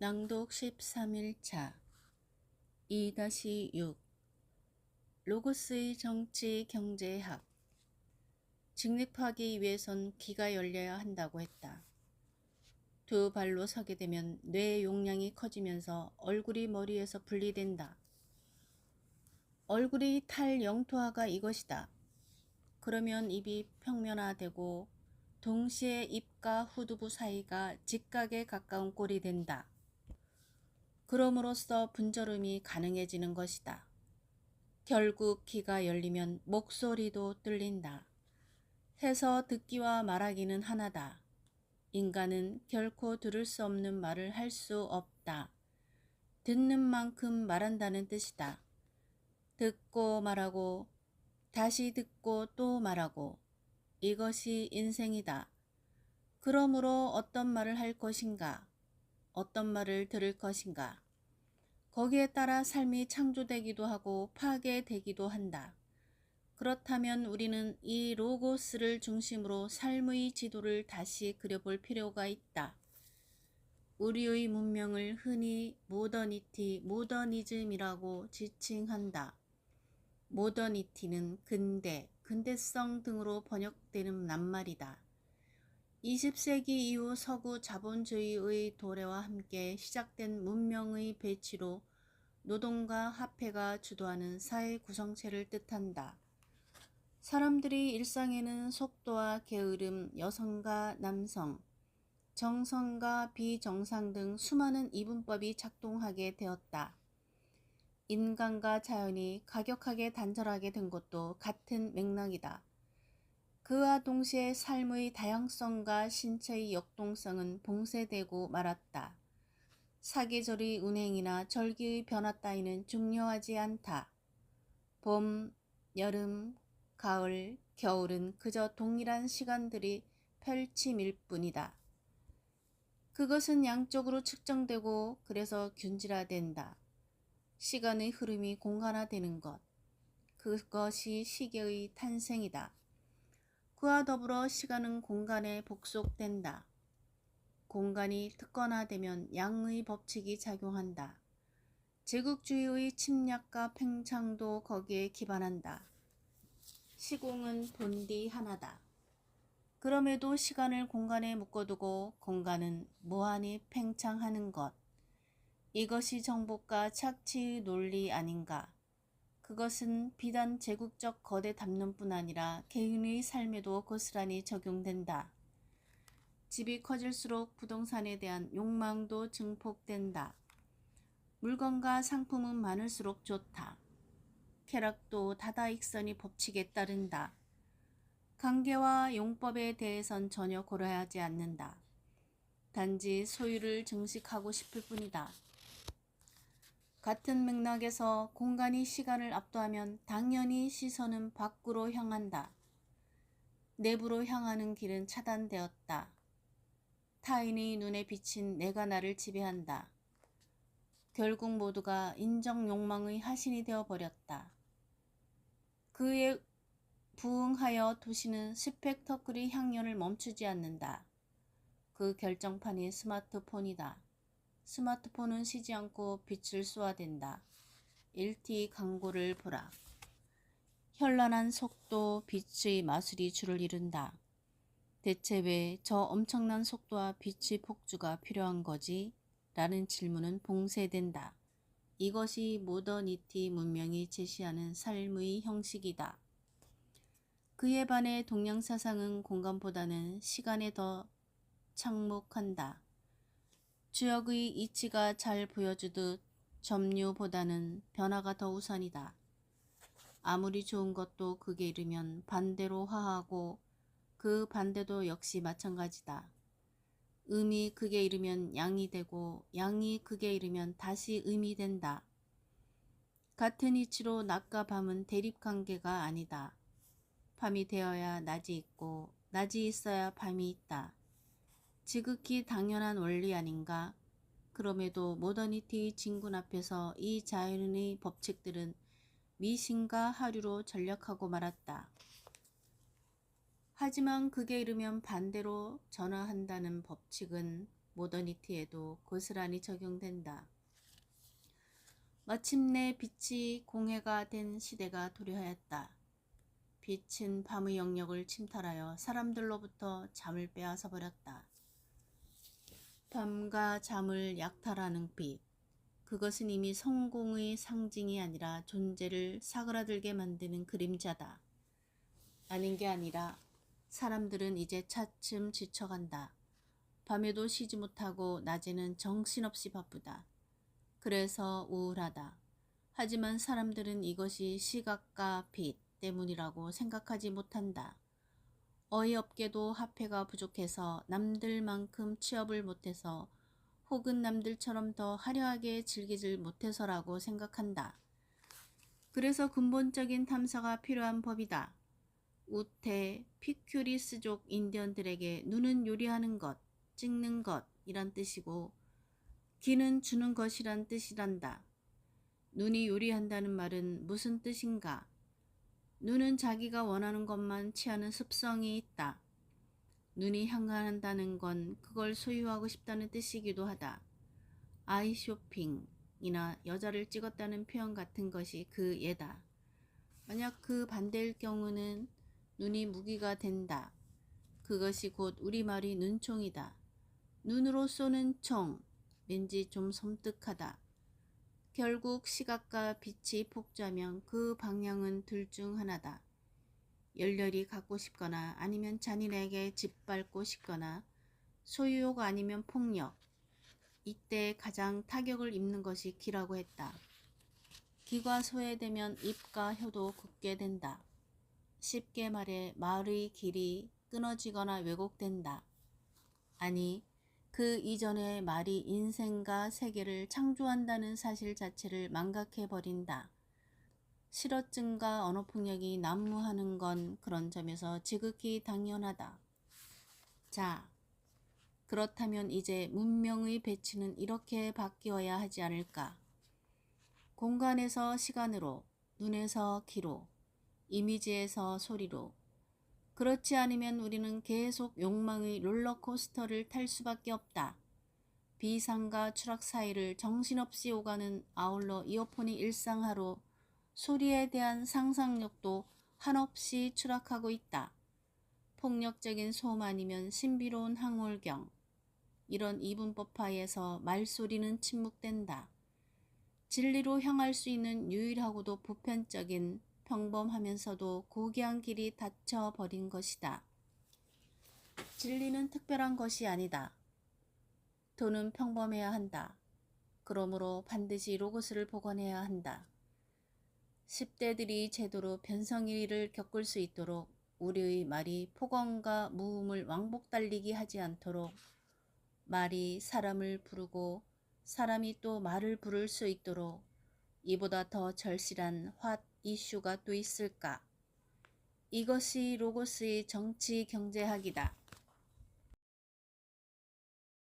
낭독 13일차 2-6 로고스의 정치 경제학. 직립하기 위해선 귀가 열려야 한다고 했다. 두 발로 서게 되면 뇌 용량이 커지면서 얼굴이 머리에서 분리된다. 얼굴이 탈영토화가 이것이다. 그러면 입이 평면화되고 동시에 입과 후두부 사이가 직각에 가까운 꼴이 된다. 그럼으로써 분절음이 가능해지는 것이다. 결국 귀가 열리면 목소리도 뚫린다. 해서 듣기와 말하기는 하나다. 인간은 결코 들을 수 없는 말을 할 수 없다. 듣는 만큼 말한다는 뜻이다. 듣고 말하고 다시 듣고 또 말하고, 이것이 인생이다. 그러므로 어떤 말을 할 것인가, 어떤 말을 들을 것인가, 거기에 따라 삶이 창조되기도 하고 파괴되기도 한다. 그렇다면 우리는 이 로고스를 중심으로 삶의 지도를 다시 그려볼 필요가 있다. 우리의 문명을 흔히 모더니티, 모더니즘이라고 지칭한다. 모더니티는 근대, 근대성 등으로 번역되는 낱말이다. 20세기 이후 서구 자본주의의 도래와 함께 시작된 문명의 배치로 노동과 화폐가 주도하는 사회 구성체를 뜻한다. 사람들이 일상에는 속도와 게으름, 여성과 남성, 정성과 비정상 등 수많은 이분법이 작동하게 되었다. 인간과 자연이 가격하게 단절하게 된 것도 같은 맥락이다. 그와 동시에 삶의 다양성과 신체의 역동성은 봉쇄되고 말았다. 사계절의 운행이나 절기의 변화 따위는 중요하지 않다. 봄, 여름, 가을, 겨울은 그저 동일한 시간들이 펼침일 뿐이다. 그것은 양적으로 측정되고 그래서 균질화된다. 시간의 흐름이 공간화되는 것, 그것이 시계의 탄생이다. 그와 더불어 시간은 공간에 복속된다. 공간이 특권화되면 양의 법칙이 작용한다. 제국주의의 침략과 팽창도 거기에 기반한다. 시공은 본디 하나다. 그럼에도 시간을 공간에 묶어두고 공간은 무한히 팽창하는 것, 이것이 정복과 착취의 논리 아닌가. 그것은 비단 제국적 거대 담론뿐 아니라 개인의 삶에도 고스란히 적용된다. 집이 커질수록 부동산에 대한 욕망도 증폭된다. 물건과 상품은 많을수록 좋다. 쾌락도 다다익선이 법칙에 따른다. 관계와 용법에 대해선 전혀 고려하지 않는다. 단지 소유를 증식하고 싶을 뿐이다. 같은 맥락에서 공간이 시간을 압도하면 당연히 시선은 밖으로 향한다. 내부로 향하는 길은 차단되었다. 타인의 눈에 비친 내가 나를 지배한다. 결국 모두가 인정 욕망의 하신이 되어버렸다. 그에 부응하여 도시는 스펙터클의 향연을 멈추지 않는다. 그 결정판이 스마트폰이다. 스마트폰은 쉬지 않고 빛을 쏘아댄다. 일티 광고를 보라. 현란한 속도, 빛의 마술이 주를 이룬다. 대체 왜 저 엄청난 속도와 빛의 폭주가 필요한 거지? 라는 질문은 봉쇄된다. 이것이 모더니티 문명이 제시하는 삶의 형식이다. 그에 반해 동양 사상은 공간보다는 시간에 더 착목한다. 주역의 이치가 잘 보여주듯 점유보다는 변화가 더 우선이다. 아무리 좋은 것도 극에 이르면 반대로 화하고 그 반대도 역시 마찬가지다. 음이 극에 이르면 양이 되고 양이 극에 이르면 다시 음이 된다. 같은 이치로 낮과 밤은 대립관계가 아니다. 밤이 되어야 낮이 있고 낮이 있어야 밤이 있다. 지극히 당연한 원리 아닌가? 그럼에도 모더니티의 진군 앞에서 이 자연의 법칙들은 미신과 하류로 전락하고 말았다. 하지만 극에 이르면 반대로 전화한다는 법칙은 모더니티에도 고스란히 적용된다. 마침내 빛이 공해가 된 시대가 도래하였다. 빛은 밤의 영역을 침탈하여 사람들로부터 잠을 빼앗아 버렸다. 밤과 잠을 약탈하는 빛, 그것은 이미 성공의 상징이 아니라 존재를 사그라들게 만드는 그림자다. 아닌 게 아니라 사람들은 이제 차츰 지쳐간다. 밤에도 쉬지 못하고 낮에는 정신없이 바쁘다. 그래서 우울하다. 하지만 사람들은 이것이 시각과 빛 때문이라고 생각하지 못한다. 어이없게도 화폐가 부족해서 남들만큼 취업을 못해서 혹은 남들처럼 더 화려하게 즐기질 못해서라고 생각한다. 그래서 근본적인 탐사가 필요한 법이다. 우테 피큐리스족 인디언들에게 눈은 요리하는 것, 찍는 것이란 뜻이고 귀는 주는 것이란 뜻이란다. 눈이 요리한다는 말은 무슨 뜻인가? 눈은 자기가 원하는 것만 취하는 습성이 있다. 눈이 향한다는 건 그걸 소유하고 싶다는 뜻이기도 하다. 아이 쇼핑이나 여자를 찍었다는 표현 같은 것이 그 예다. 만약 그 반대일 경우는 눈이 무기가 된다. 그것이 곧 우리말이 눈총이다. 눈으로 쏘는 총, 왠지 좀 섬뜩하다. 결국 시각과 빛이 폭주하면 그 방향은 둘 중 하나다. 열렬히 갖고 싶거나 아니면 잔인하게 짓밟고 싶거나 소유욕 아니면 폭력. 이때 가장 타격을 입는 것이 귀라고 했다. 귀가 소외되면 입과 혀도 굳게 된다. 쉽게 말해 말의 길이 끊어지거나 왜곡된다. 아니, 그 이전에 말이 인생과 세계를 창조한다는 사실 자체를 망각해버린다. 실어증과 언어폭력이 난무하는 건 그런 점에서 지극히 당연하다. 자, 그렇다면 이제 문명의 배치는 이렇게 바뀌어야 하지 않을까? 공간에서 시간으로, 눈에서 귀로, 이미지에서 소리로. 그렇지 않으면 우리는 계속 욕망의 롤러코스터를 탈 수밖에 없다. 비상과 추락 사이를 정신없이 오가는 아울러 이어폰이 일상화로 소리에 대한 상상력도 한없이 추락하고 있다. 폭력적인 소음 아니면 신비로운 항월경. 이런 이분법하에서 말소리는 침묵된다. 진리로 향할 수 있는 유일하고도 보편적인 평범하면서도 고귀한 길이 닫혀버린 것이다. 진리는 특별한 것이 아니다. 돈은 평범해야 한다. 그러므로 반드시 로고스를 복원해야 한다. 10대들이 제대로 변성일을 겪을 수 있도록 우리의 말이 폭언과 무음을 왕복 달리기 하지 않도록 말이 사람을 부르고 사람이 또 말을 부를 수 있도록 이보다 더 절실한 핫 이슈가 또 있을까? 이것이 로고스의 정치 경제학이다.